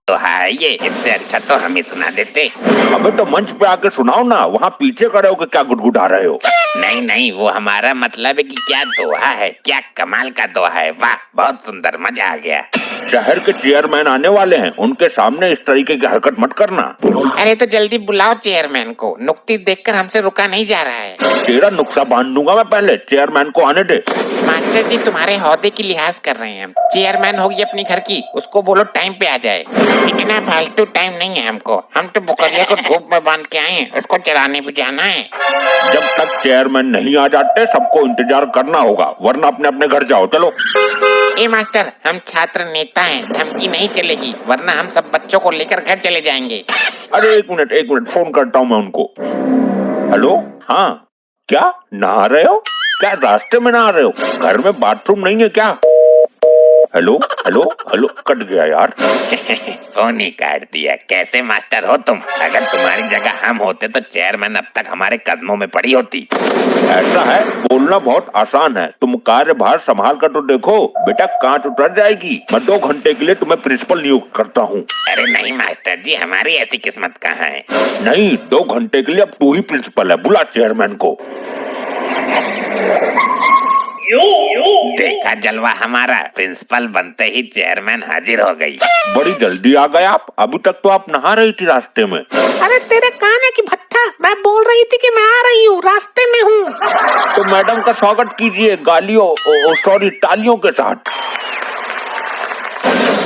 तो हाँ ये इससे अच्छा तो हम ही सुना देते। अबे तो मंच पे आके सुनाओ ना, वहाँ पीछे खड़े होकर क्या गुदगुदा रहे हो? नहीं नहीं, वो हमारा मतलब है कि क्या दोहा है, क्या कमाल का दोहा है। वाह बहुत सुंदर, मजा आ गया। शहर के चेयरमैन आने वाले हैं, उनके सामने इस तरीके की हरकत मत करना। अरे तो जल्दी बुलाओ चेयरमैन को, नुक्ती देखकर हमसे रुका नहीं जा रहा है। तेरा नुक्सा बांध दूंगा मैं, पहले चेयरमैन को आने दे। मास्टर जी तुम्हारे ओहदे की लिहाज कर रहे हैं हम। चेयरमैन होगी अपनी घर की, उसको बोलो टाइम पे आ जाए। इतना फालतू टाइम नहीं है हमको, हम तो बुकरिया को धूप में बांध के आए हैं, उसको चराने भी जाना है। जब तक चेयरमैन नहीं आ जाते सबको इंतजार करना होगा, वरना अपने अपने घर जाओ। चलो। ए मास्टर, हम छात्र नेता हैं, धमकी नहीं चलेगी, वरना हम सब बच्चों को लेकर घर चले जाएंगे। अरे एक मिनट फोन करता हूँ मैं उनको। हेलो, हाँ क्या नहा रहे हो? क्या रास्ते में नहा रहे हो? घर में बाथरूम नहीं है क्या? हेलो हेलो हेलो, कट गया यार। फोन ही काट दिया। कैसे मास्टर हो तुम? अगर तुम्हारी जगह हम होते तो चेयरमैन अब तक हमारे कदमों में पड़ी होती। ऐसा है, बोलना बहुत आसान है, तुम कार्यभार संभाल कर तो देखो, बेटा कांच उतर जाएगी। मैं 2 घंटे के लिए तुम्हें प्रिंसिपल नियुक्त करता हूँ। अरे नहीं मास्टर जी, हमारी ऐसी किस्मत कहाँ है। नहीं, 2 घंटे के लिए अब तू ही प्रिंसिपल है, बुला चेयरमैन को। देखा जलवा हमारा, प्रिंसिपल बनते ही चेयरमैन हाजिर हो गई। बड़ी जल्दी आ गए आप, अभी तक तो आप नहा रही थी रास्ते में। अरे तेरे कान है कि भट्टा, मैं बोल रही थी कि मैं आ रही हूँ, रास्ते में हूँ। तो मैडम का स्वागत कीजिए गालियों सॉरी तालियों के साथ।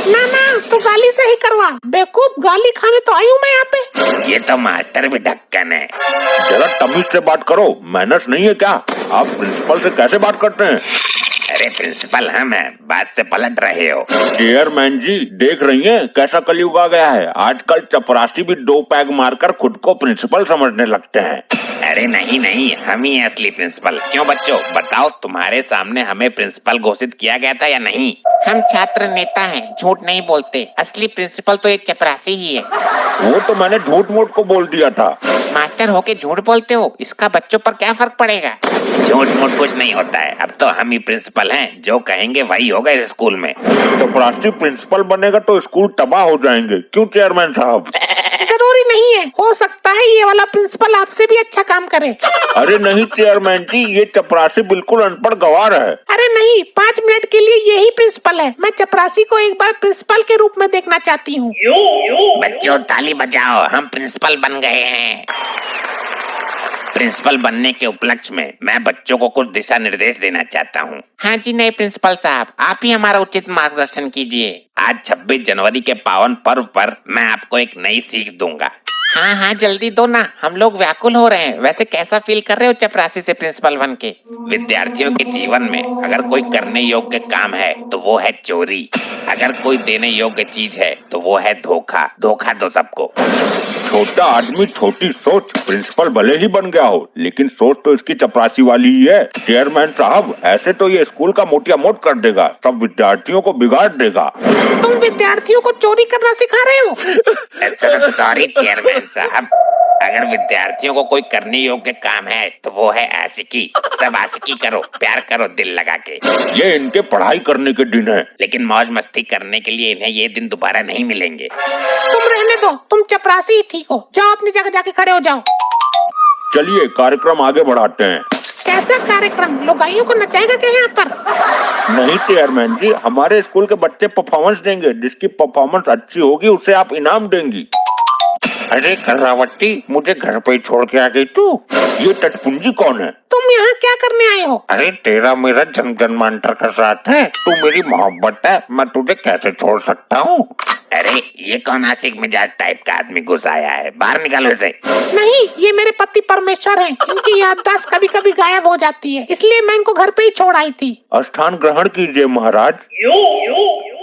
ना ना, तो गाली से ही करवा, बेवकूफ, गाली खाने तो आई हूँ मैं यहाँ पे। ये तो मास्टर भी ढक्कन है। जरा तमीज से बात करो, मैनर्स नहीं है क्या? आप प्रिंसिपल से कैसे बात करते हैं? अरे प्रिंसिपल हम हैं, बात से पलट रहे हो। चेयरमैन जी देख रही हैं कैसा कलयुग आ गया है, आजकल चपरासी भी 2 पैग मारकर खुद को प्रिंसिपल समझने लगते हैं। अरे नहीं नहीं, हम ही असली प्रिंसिपल। क्यों बच्चों बताओ, तुम्हारे सामने हमें प्रिंसिपल घोषित किया गया था या नहीं? हम छात्र नेता हैं, झूठ नहीं बोलते, असली प्रिंसिपल तो एक चपरासी ही है। वो तो मैंने झूठ मूठ को बोल दिया था। मास्टर होके झूठ बोलते हो, इसका बच्चों पर क्या फर्क पड़ेगा? झूठ मूठ कुछ नहीं होता है, अब तो हम ही प्रिंसिपल हैं, जो कहेंगे वही होगा इस स्कूल में। चपरासी प्रिंसिपल बनेगा तो स्कूल तबाह हो जाएंगे, क्यों चेयरमैन साहब? जरूरी नहीं है, हो सकता है ये वाला प्रिंसिपल आपसे भी अच्छा काम करे। अरे नहीं चेयरमैन जी, ये चपरासी बिल्कुल अनपढ़ गवार है। अरे नहीं, 5 मिनट के लिए यही प्रिंसिपल है, मैं चपरासी को एक बार प्रिंसिपल के रूप में देखना चाहती हूँ। बच्चों ताली बजाओ, हम प्रिंसिपल बन गए हैं। प्रिंसिपल बनने के उपलक्ष्य में मैं बच्चों को कुछ दिशा निर्देश देना चाहता हूँ। हाँ जी नए प्रिंसिपल साहब, आप ही हमारा उचित मार्गदर्शन कीजिए। आज 26 जनवरी के पावन पर्व पर मैं आपको एक नई सीख दूंगा। हाँ हाँ जल्दी दो ना, हम लोग व्याकुल हो रहे हैं। वैसे कैसा फील कर रहे हो चपरासी से प्रिंसिपल बन के? विद्यार्थियों के जीवन में अगर कोई करने योग्य काम है तो वो है चोरी, अगर कोई देने योग्य चीज है तो वो है धोखा। धोखा दो सबको। छोटा आदमी छोटी सोच, प्रिंसिपल भले ही बन गया हो लेकिन सोच तो इसकी चपरासी वाली ही है। चेयरमैन साहब ऐसे तो ये स्कूल का मोटिया मोट कर देगा, सब विद्यार्थियों को बिगाड़ देगा। तुम विद्यार्थियों को चोरी करना सिखा रहे हो? सॉरी चेयरमैन साहब, अगर विद्यार्थियों को कोई करने योग्य काम है तो वो है आशिकी। सब आशिकी करो, प्यार करो दिल लगा के। ये इनके पढ़ाई करने के दिन है, लेकिन मौज मस्ती करने के लिए इन्हें ये दिन दोबारा नहीं मिलेंगे। तुम रहने दो, तुम चपरासी ही ठीक हो, जाओ अपनी जगह जाके खड़े हो जाओ। चलिए कार्यक्रम आगे बढ़ाते हैं। कैसा कार्यक्रम? लुगाइयों को नचाएगा क्या यहाँ पर? नहीं चेयरमैन जी, हमारे स्कूल के बच्चे परफॉर्मेंस देंगे, जिसकी परफॉर्मेंस अच्छी होगी उसे आप इनाम देंगी। अरे करावटी, मुझे घर पे ही छोड़ के आ गई तू। ये टटपुंजी कौन है? तुम यहाँ क्या करने आए हो? अरे तेरा मेरा जन जन्मांतर का साथ है, तू मेरी मोहब्बत है, मैं तुझे कैसे छोड़ सकता हूँ? अरे ये कौन आशिक मिजाज टाइप का आदमी घुस आया है, बाहर निकालो इसे। नहीं, ये मेरे पति परमेश्वर हैं, इनकी याददाश्त कभी कभी गायब हो जाती है, इसलिए मैं इनको घर पे ही छोड़ आई थी। स्थान ग्रहण कीजिए महाराज।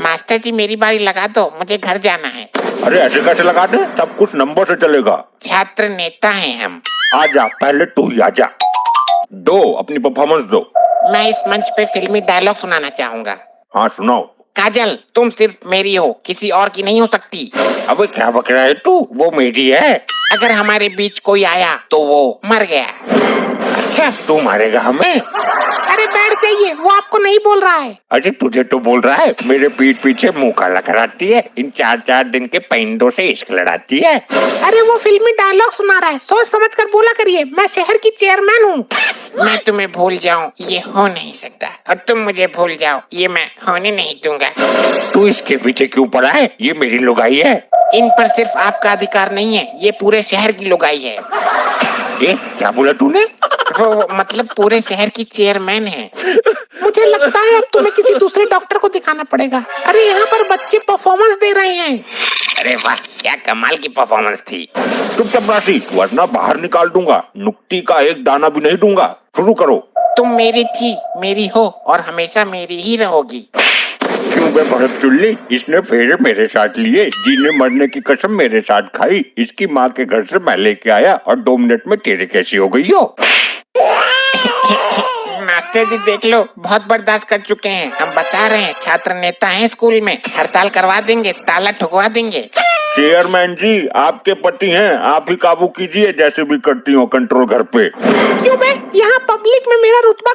मास्टर जी मेरी बारी लगा दो, मुझे घर जाना है। अरे ऐसे कैसे लगा दे, सब कुछ नंबर से चलेगा। छात्र नेता हैं हम। आजा, पहले तू ही आजा। दो, अपनी परफॉर्मेंस दो। मैं इस मंच पे फिल्मी डायलॉग सुनाना चाहूंगा। हाँ सुनाओ। काजल तुम सिर्फ मेरी हो, किसी और की नहीं हो सकती। अबे क्या बक रहा है तू, वो मेरी है। अगर हमारे बीच कोई आया तो वो मर गया। अच्छा तू मारेगा हमें? अरे बैठ जाइए, वो आपको नहीं बोल रहा है। अरे तुझे तो बोल रहा है, मेरे पीठ पीछे मुंह काला कराती है, इन 4-4 दिन के पेंडों से इश्क लड़ाती है। अरे वो फिल्मी डायलॉग सुना रहा है, सोच समझ कर बोला करिए, मैं शहर की चेयरमैन हूँ। मैं तुम्हें भूल जाऊं ये हो नहीं सकता, और तुम मुझे भूल जाओ ये मैं होने नहीं दूंगा। तू इसके पीछे क्यों पड़ा है? ये मेरी लुगाई है। इन पर सिर्फ आपका अधिकार नहीं है, ये पूरे शहर की लुगाई है। ए, क्या बोला तूने? वो मतलब पूरे शहर की चेयरमैन है। मुझे लगता है अब तुम्हें किसी दूसरे डॉक्टर को दिखाना पड़ेगा। अरे यहाँ पर बच्चे परफॉर्मेंस दे रहे हैं। अरे वाह, क्या कमाल की परफॉर्मेंस थी। तुम चपरासी, वरना बाहर निकाल दूंगा, नुक्ती का एक दाना भी नहीं दूंगा। शुरू करो। तुम मेरी थी, मेरी हो और हमेशा मेरी ही रहोगी। क्यों बे भड़क चुल्ली, इसने फेरे मेरे साथ लिए, जीने मरने की कसम मेरे साथ खाई, इसकी माँ के घर से मैं लेके आया और 2 मिनट में तेरे कैसी हो गई हो? मास्टर जी देख लो, बहुत बर्दाश्त कर चुके हैं। हम बता रहे हैं, छात्र नेता हैं स्कूल में, हड़ताल करवा देंगे, ताला ठुकवा देंगे। चेयरमैन जी, आपके पति हैं, आप ही काबू कीजिए, जैसे भी करती हो कंट्रोल घर पे। क्यों बे, यहाँ पब्लिक में मेरा रुतबा